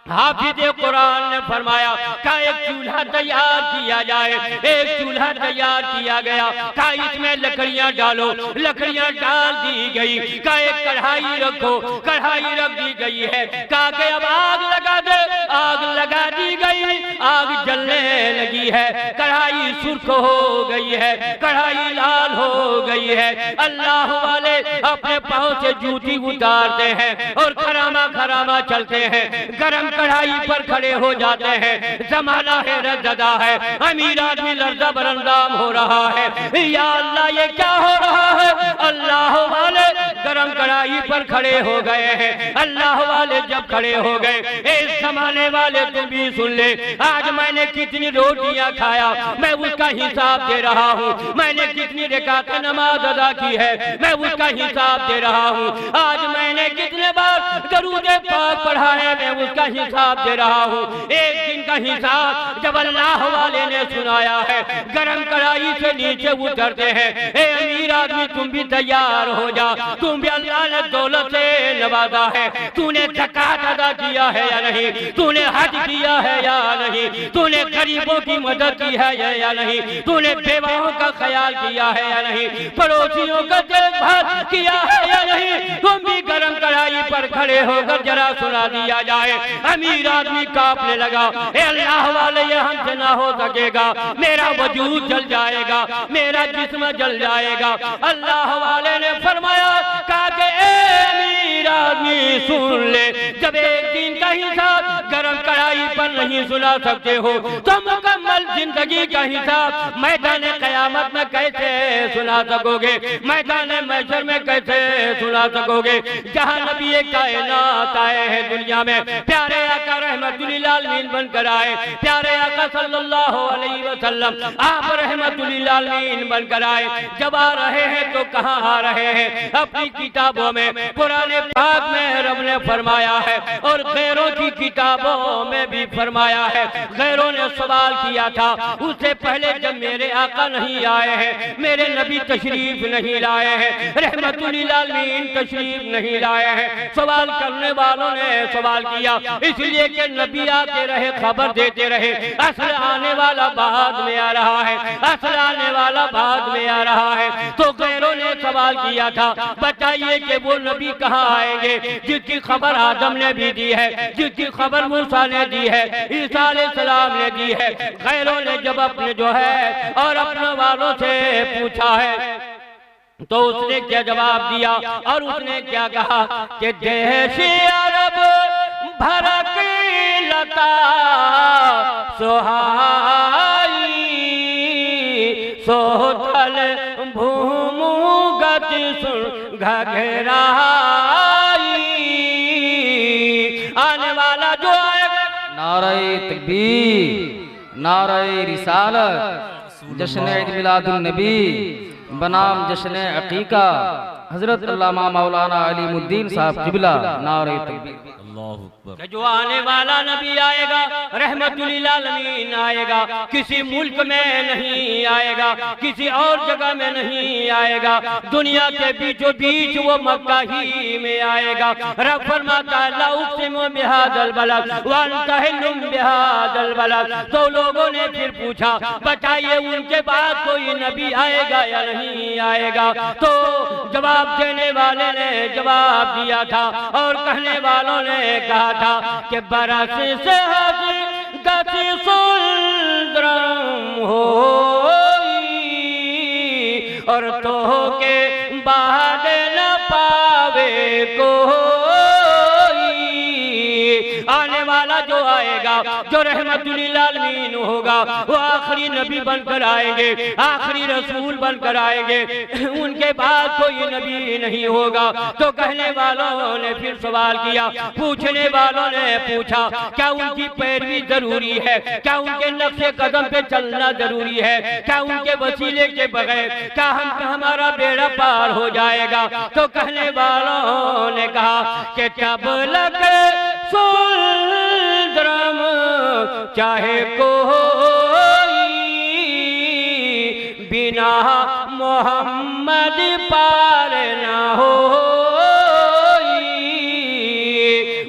हाफिज कुरान ने फरमाया का एक चूल्हा तैयार किया जाए। एक चूल्हा तैयार किया गया, का इसमें लकड़ियां डालो, लकड़ियां डाल दी गई। का एक कढ़ाई रखो, कढ़ाई रख दी गई है। कहा कि अब आग लगा दे, आग लगा दी गई, आग जलने लगी है, कढ़ाई सुर्ख हो गई है, कढ़ाई लाल हो गई है। अल्लाह वाले अपने पांव से जूती उतारते हैं और खरामा खरामा चलते हैं, गरम कढ़ाई पर खड़े हो जाते हैं। जमाना है रज़दा है, अमीर आदमी लर्ज़ा बरंदाम हो रहा है। या अल्लाह ये क्या हो रहा है? अल्लाह वाले गरम कढ़ाई पर खड़े हो गए हैं। अल्लाह वाले जब खड़े हो गए, इस जमाने वाले तुम भी सुन ले, आज मैंने कितनी रोटियां खाया मैं उसका हिसाब दे रहा हूँ, मैंने कितनी रकात नमाज अदा की है मैं उसका हिसाब दे रहा हूँ, आज मैंने कितने बार दरूद पाक पढ़ा है मैं उसका हिसाब दे रहा हूँ। एक दिन का हिसाब जब अल्लाह वाले ने सुनाया है, गरम कढ़ाई से नीचे उतरते हैं। ए अमीर आदमी तुम भी तैयार हो जा, तुम भी अल्लाह ने दौलत से नवाजा है, तूने ज़कात अदा किया है या नहीं, तूने हज किया है या नहीं, तूने गरीबों की मदद की है या नहीं, तूने बेवाओं का ख्याल किया है या नहीं, पड़ोसियों का देखभाल किया है या नहीं। तुम भी गरम कढ़ाई पर खड़े होकर जरा सुना दिया जाए। अमीर आदमी कांपने लगा, ए अल्लाह वाले ये हमसे ना हो सकेगा, मेरा वजूद जल जाएगा, मेरा जिस्म जल जाएगा। अल्लाह वाले ने फरमाया कहा कि ए अमीर आदमी सुन ले, जब एक दिन का हिसाब गरम कढ़ाई पर पर नहीं सुना सकते हो तो मुकम्मल जिंदगी का हिसाब मैदान क़यामत में कैसे सुना सकोगे, मैदान महशर में कैसे सुना सकोगे, जहाँ नबी कायनात आए हैं दुनिया में, प्यारे आका रहमतुल लिल आलमीन बनकर आए, प्यारे आका सल्लल्लाहु अलैहि वसल्लम आप रहमतुल लिल आलमीन बनकर आए। जब आ रहे हैं तो कहाँ आ रहे हैं, अपनी किताबों में कुरान पाक में रब ने फरमाया है और गैरों की किताबों में भी फरमाया है। गैरों ने सवाल किया था उससे पहले जब मेरे आका नहीं आए हैं, मेरे नबी तशरीफ नहीं लाए हैं, रहमतुल लिल आलमीन तशरीफ नहीं लाए हैं। सवाल करने वालों ने सवाल किया इसलिए कि नबी आते रहे खबर देते रहे, असल आने वाला बाद में आ रहा है, असल आने वाला बाद में आ रहा है। तो गैरों ने सवाल किया था बताइए कि वो नबी कहाँ आएंगे जिसकी खबर आदम ने भी दी है, जिसकी खबर मूसा ने दी है, ईसा अलैहिस्सलाम ने दी है। गैरों ने जब अपने जो है और अपने वालों से पूछा है तो उसने क्या जवाब दिया और उसने क्या कहा कि देश अरब भरक लता सोहाई सोथल भूमुगत सुन घघराई। आने वाला जो आएगा नारे तकबीर नारे रिसालत जश्न ईद मिलादुन नबी बनाम जश्न अकीका हजरत अल्लामा मौलाना अलीमुद्दीन साहब किबला नारे तकबीर। जो आने वाला नबी आएगा रहमतुल लिल आलमीन आएगा, किसी मुल्क में नहीं आएगा, किसी और जगह में नहीं आएगा, दुनिया के बीचों बीच वो मक्का ही में आएगा। रब फरमाता है ला उक़सिमु बिहाज़ल बलद व अंता हिल्लुम बिहाज़ल बलद। तो लोगों ने फिर पूछा बताइए उनके बाद कोई नबी आएगा या नहीं आएगा। तो जवाब देने वाले ने जवाब दिया था और कहने वालों ने कहा था कि बरस से गति सुंदरम होई और तो के बाद न पावे कोई। आने वाला जो आएगा जो रहमतुल लिल आलमीन होगा वो आखिरी नबी बनकर आएंगे, आखिरी रसूल बनकर आएंगे, उनके बाद कोई नबी नहीं होगा। तो कहने वालों ने फिर सवाल किया, पूछने वालों ने पूछा क्या उनकी पैरवी जरूरी है, क्या उनके नक्शे कदम पे चलना जरूरी है, क्या उनके वसीले के बगैर क्या हमारा बेड़ा पार हो जाएगा। तो कहने वालों ने कहा कि तब लग सुंदरम चाहे कोई बिना मोहम्मद पार ना हो।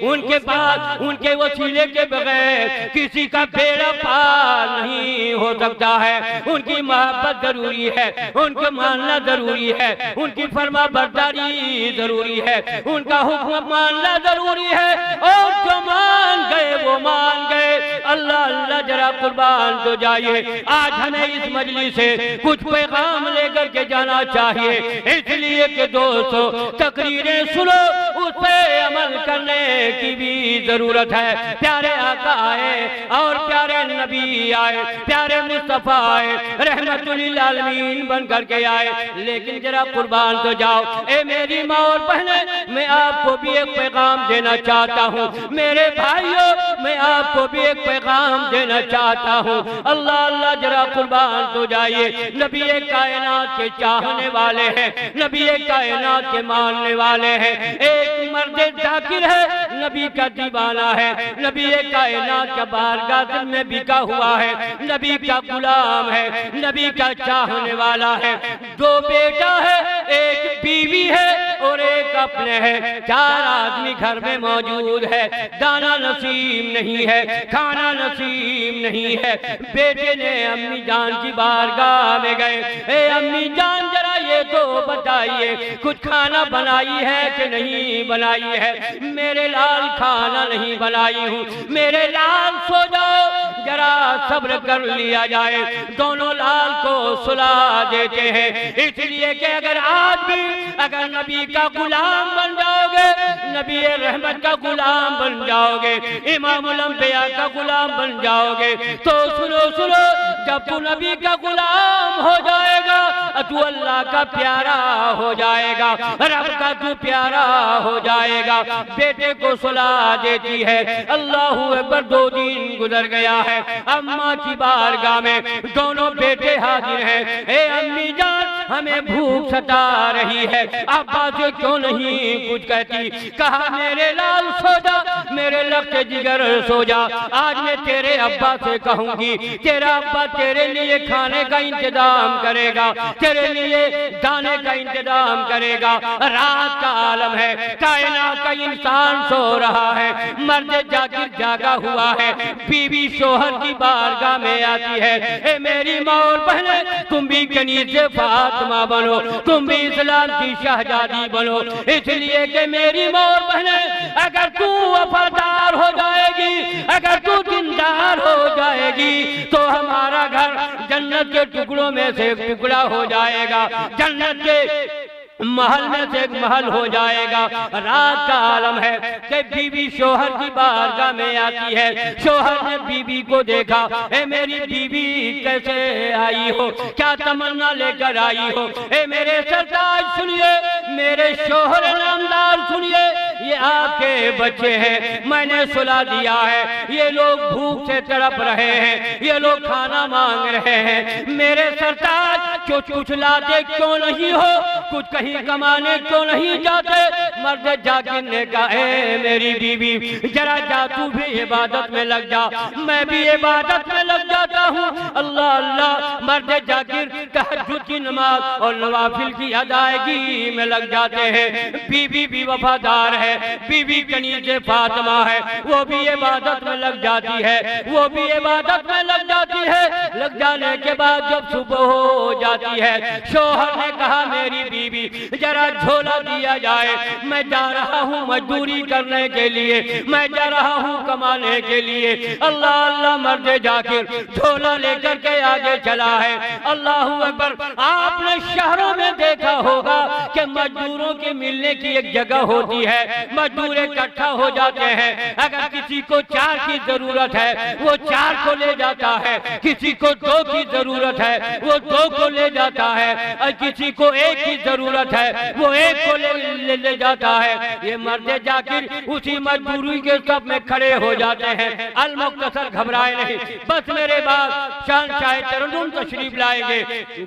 उनके बाद उनके वसीले के बगैर किसी का बेड़ा पार नहीं हो सकता है। उनकी मोहब्बत जरूरी है, उनको मानना जरूरी है, उनकी फरमा बरदारी जरूरी है, उनका हुक्म मानना जरूरी है। और जो मान गए वो मान गए। अल्लाह अल्लाह जरा कुर्बान तो जाइए। आज हमें इस मजलिस से कुछ पैगाम लेकर के जाना चाहिए, इसलिए कि दोस्तों तकरीरें सुनो, उस पर अमल करने की भी जरूरत है। प्यारे आका आए और प्यारे नबी आए, प्यारे मुस्तफा आए, रहमतुल लिल आलमीन बन करके आए, लेकिन जरा कुर्बान तो जाओ। ए मेरी माँ और बहने, मैं आपको भी एक पैगाम देना चाहता हूँ, मेरे भाइयों मैं आपको भी एक पैगाम देना चाहता हूँ। अल्लाह अल्लाह जरा कुर्बान तो जाइए। नबी कायनात के चाहने वाले हैं, नबी कायनात के मानने वाले हैं। एक मर्द जाकिर है, नबी का दीवाना है, नबी कायनात का बारगाह में बिका हुआ है, नबी का गुलाम है, नबी का चाहने वाला है। दो बेटा है, एक बीवी है और एक अपने है, चार आदमी घर में मौजूद है। दाना नसीब नहीं है, खाना नसीब नहीं है। बेटे ने अम्मी जान की बारगाह में गए, ए अम्मी जान जरा ये तो बताइए कुछ खाना बनाई है कि नहीं बनाई है। मेरे लाल खाना नहीं बनाई हूँ, मेरे लाल सो जाओ, जरा सब्र कर लिया जाए। दोनों लाल को सुला देते हैं, इसलिए कि अगर आज भी अगर नबी का गुलाम गुलाम बन जाओगे, नबी रहमत का गुलाम बन जाओगे, इमामुल अंबिया का गुलाम बन जाओगे। तो सुनो सुनो, जब तू नबी का गुलाम हो जाएगा तू अल्लाह का प्यारा हो जाएगा, रब का तू प्यारा हो जाएगा। बेटे को सुला देती है, अल्लाहू अकबर। 2 दिन गुजर गया है, अम्मा की बारगाह में दोनों बेटे हाजिर हैं। ए अम्मी जान, हमें भूख सता रही है, अब्बा से क्यों नहीं कुछ कहती? कहा मेरे लाल सो जा, मेरे लफ्ज़ जिगर सो जा। आज मैं तेरे अब्बा से कहूंगी, तेरा अब्बा तेरे लिए खाने का इंतजाम करेगा, तेरे लिए दाने का इंतजाम करेगा। रात का आलम है, कायनात का इंसान सो रहा है, मर्द जाकिर जागा हुआ है। बीवी शोहर की बारगाह में आती है, ए मेरी माँ और बहने, तुम भी कनीज़ फातिमा बनो, तुम भी इस्लाम की शहजादी बनो। इसलिए कि मेरी माँ और बहने, अगर तू वफादार हो जाएगी, अगर तू दीनदार हो जाएगी, तो हमारा घर जन्नत के टुकड़ों में से एक टुकड़ा हो जाएगा, जन्नत के महल में से एक महल हो जाएगा। रात का आलम है कि बीवी शोहर की बारगाह में आती है। शोहर ने बीवी को देखा, ए मेरी बीवी कैसे आई हो, क्या तमन्ना लेकर आई हो? ए मेरे सरताज सुनिए, मेरे शोहर नामदार सुनिए, ये आपके बच्चे हैं, मैंने सुला दिया है, ये लोग भूख से तड़प रहे हैं, ये लोग खाना मांग रहे हैं। मेरे सरताज कुछ लाते क्यों नहीं हो, कुछ कहीं कमाने क्यों नहीं जाते? मर्द जाकिर ने कहा, ए मेरी बीवी जरा जा, तू भी इबादत में लग जा, मैं भी इबादत में लग जाता हूँ। अल्लाह अल्लाह, मर्द जाकिर तहज्जुद की नमाज और नवाफिल की अदायगी में लग जाते हैं। बीवी भी वफादार है, बीवी कनीज़े फातिमा है, वो भी इबादत में लग जाती है, वो भी इबादत में लग जाती है। लग जाने के बाद जब सुबह हो जाती है, शोहर ने कहा, मेरी बीवी जरा झोला दिया जाए, मैं जा रहा हूँ मजदूरी करने के लिए, मैं जा रहा हूँ कमाने के लिए। अल्लाह अल्लाह, मर्द जाकिर झोला लेकर के आगे चला है। अल्लाहू अकबर। आपने शहरों में देखा होगा कि मजदूरों के मिलने की एक जगह होती है, मजदूर इकट्ठा हो जाते हैं। अगर किसी को 4 की जरूरत है वो 4 को ले जाता है, किसी को 2 की जरूरत है वो 2 को ले जाता है, और किसी को 1 की जरूरत है वो 1 को ले जाता है। ये मर्द जाकिर उसी मजदूरी के सब में खड़े हो जाते हैं। अल-मुख्तसर, घबराए नहीं, बस मेरे बाद शहंशाह तरन्नुम तशरीफ लाएंगे,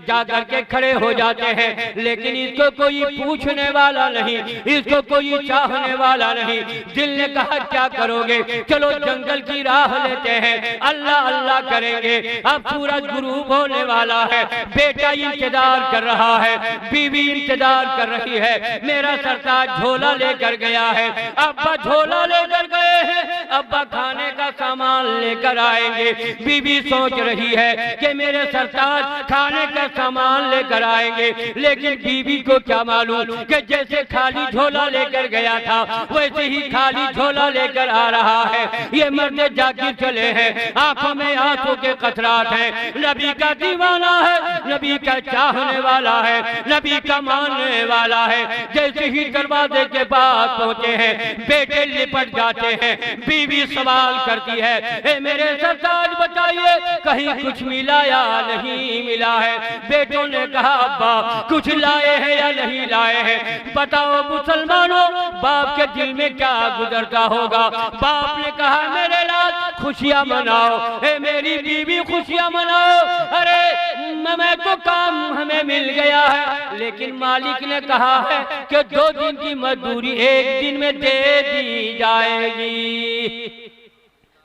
जा करके खड़े हो जाते हैं। लेकिन इसको कोई पूछने वाला नहीं, इसको कोई चाहने वाला नहीं। दिल ने कहा, क्या करोगे? चलो जंगल की राह लेते हैं, अल्लाह अल्लाह करेंगे। अब सूरज गुरूब होने वाला है, बेटा इंतजार कर रहा है, बीवी इंतजार कर रही है। मेरा सरताज झोला लेकर गया है, अब्बा झोला लेकर गए हैं, अब्बा खाने का सामान लेकर आएंगे। बीवी सोच रही है कि मेरे सरताज खाने का सामान लेकर आएंगे, लेकिन बीवी को क्या मालूम कि जैसे खाली झोला लेकर गया था वैसे ही खाली झोला लेकर आ रहा है। ये मर्द जाकिर चले हैं, आंखों में आंसू के कतरात हैं। नबी का दीवाना है, नबी का चाहने वाला है, नबी का मानने वाला है। जैसे ही दरवाजे के पास पहुंचे हैं, बेटे लिपट जाते हैं। बीवी सवाल करती है, ए मेरे सरताज बताइए, कहीं कुछ मिला या नहीं मिला है? बेटों ने कहा, अब्बा कुछ लाए हैं या नहीं लाए हैं? बताओ मुसलमानों, बाप के दिल में क्या गुजरता होगा? बाप ने कहा, मेरे लाल खुशियां मनाओ, ए मेरी बीवी खुशियां मनाओ। अरे मैं तो काम हमें मिल गया है, लेकिन मालिक ने कहा है कि 2 दिन की मजदूरी 1 दिन में दे दी जाएगी।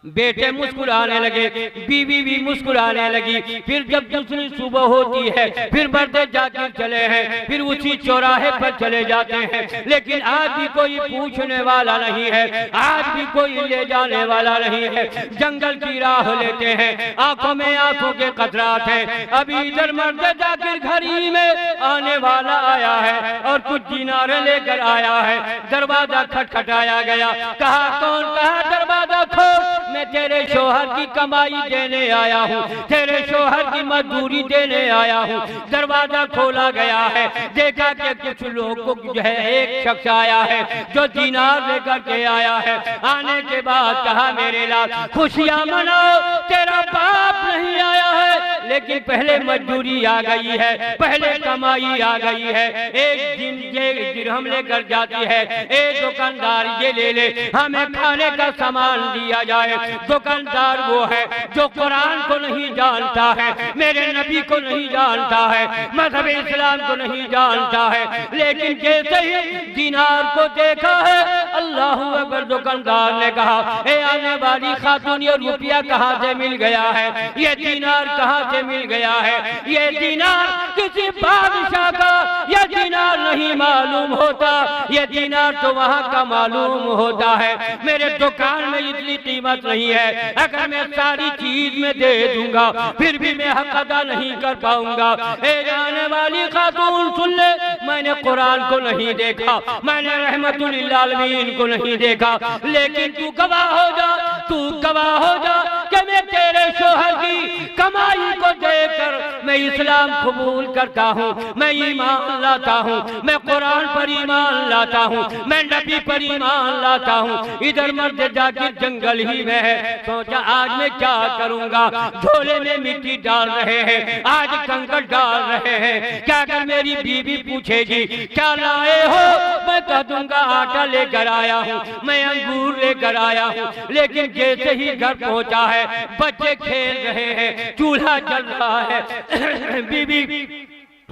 बेटे मुस्कुराने लगे, बीवी भी मुस्कुराने लगी। फिर जब दूसरी सुबह होती है, फिर मर्द जाकिर चले हैं, फिर उसी चौराहे पर चले जाते हैं। लेकिन आज भी कोई पूछने वाला नहीं है, आज भी कोई ले जाने वाला नहीं है। जंगल की राह लेते हैं, आंखों में आंखों के कतरात हैं। अभी इधर मर्द जाकिर घड़ी में आने वाला आया है और कुछ दिनारे लेकर आया है। दरवाजा खटखटाया गया, कहा, कौन? कहा, दरवाजा खोल, मैं तेरे शोहर की कमाई देने आया हूँ, तेरे शोहर की मजदूरी देने आया हूँ। दरवाजा खोला गया है, देखा कि कुछ लोगों को जो है एक शख्स आया है जो दीनार लेकर के आया है। आने के बाद कहा मेरे लाल खुशियां मनाओ, तेरा बाप नहीं आया है, लेकिन पहले मजदूरी आ गई है, पहले कमाई आ गई है। एक दिन ये दिरहम लेकर जाती है, एक दुकानदार ये ले ले, हमें खाने का सामान दिया जाए। दुकानदार वो है जो कुरान को नहीं जानता है, मेरे नबी को नहीं जानता है, मजहब इस्लाम को नहीं जानता है, लेकिन जैसे ही दीनार को देखा है, अल्लाह अकबर, दुकानदार ने कहा ए आने वाली खातून, ये रुपया कहाँ से मिल गया है, ये दीनार कहाँ से मिल गया है? ये दीनार किसी बादशाह का ये दीनार नहीं मालूम होता, ये दीनार तो वहाँ का मालूम होता है। मेरे दुकान में इतनी कीमत नहीं है, अगर मैं सारी चीज में दे दूंगा फिर भी मैं हक अदा नहीं कर पाऊंगा। ए जाने वाली खातून सुन ले, मैंने कुरान को नहीं देखा, मैंने रहमतुल लिल आलमीन को नहीं देखा, लेकिन तू गवाह हो जा, तू गवाह हो जा कि मैं तेरे शोहर की कमाई को देखकर मैं इस्लाम कबूल करता हूँ, मैं ईमान लाता हूँ, मैं कुरान पर ईमान लाता हूँ, मैं नबी पर ईमान लाता हूँ। इधर मर्द जाकिर जंगल ही में है, सोचा आज मैं क्या करूँगा। झोले में मिट्टी डाल रहे हैं, आज कंकड़ डाल रहे हैं। क्या अगर मेरी बीवी पूछेगी क्या लाए हो, मैं कह दूंगा आटा लेकर आया हूँ, मैं अंगूर लेकर आया हूँ। लेकिन जैसे ही घर पहुँचा है, बच्चे खेल रहे हैं, चूल्हा जल रहा है, बीबी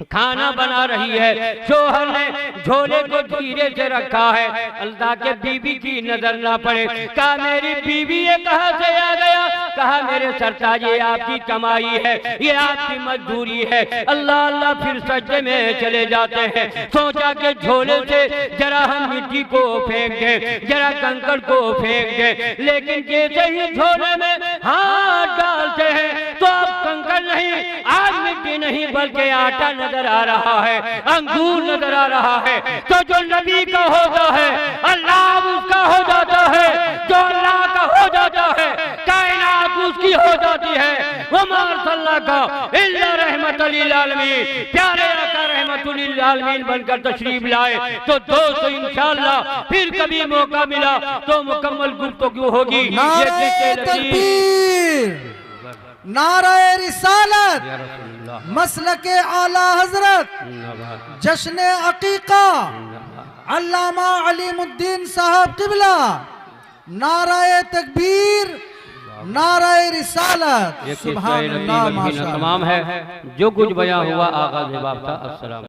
खाना बना रही है, शोहर ने झोले को धीरे से रखा है, अल्लाह के बीबी की नजर ना पड़े। कहा मेरी बीबी ये कहाँ से आ गया? कहा मेरे सरताज ये आपकी कमाई है, ये आपकी मजदूरी है। अल्लाह अल्लाह फिर सज्जे में चले जाते हैं। सोचा कि झोले से जरा हम मिट्टी को फेंक दे, जरा कंकड़ को फेंक दे, लेकिन जैसे ही झोले में हाथ डालते हैं तो अब कंकड़ नहीं, आज मिट्टी नहीं बल्कि आटा नजर आ रहा है, अंगूर नजर आ रहा है। तो जो नबी का होता है अल्लाह उसका हो जाता है, जो अल्लाह का हो जाता है कायनात उसकी हो जाती है। उमर सल्लल्लाहु का इल्ला रहमतुल लिल आलमीन, प्यारे आका रहमतुल लिल आलमीन बनकर तशरीफ लाए। तो दोस्तों इंशाअल्लाह फिर कभी मौका मिला तो मुकम्मल गुफ्तगू होगी। नारे तकबीर, नारे रिसालत, मसलके आला हजरत, जश्न अकीका अल्लामा अलीमुद्दीन साहब किबला, नारे तकबीर, नारे रिसालत, सुभान अल्लाह। तमाम है जो कुछ बयां हुआ आगाज़ बाब था। अस्सलाम।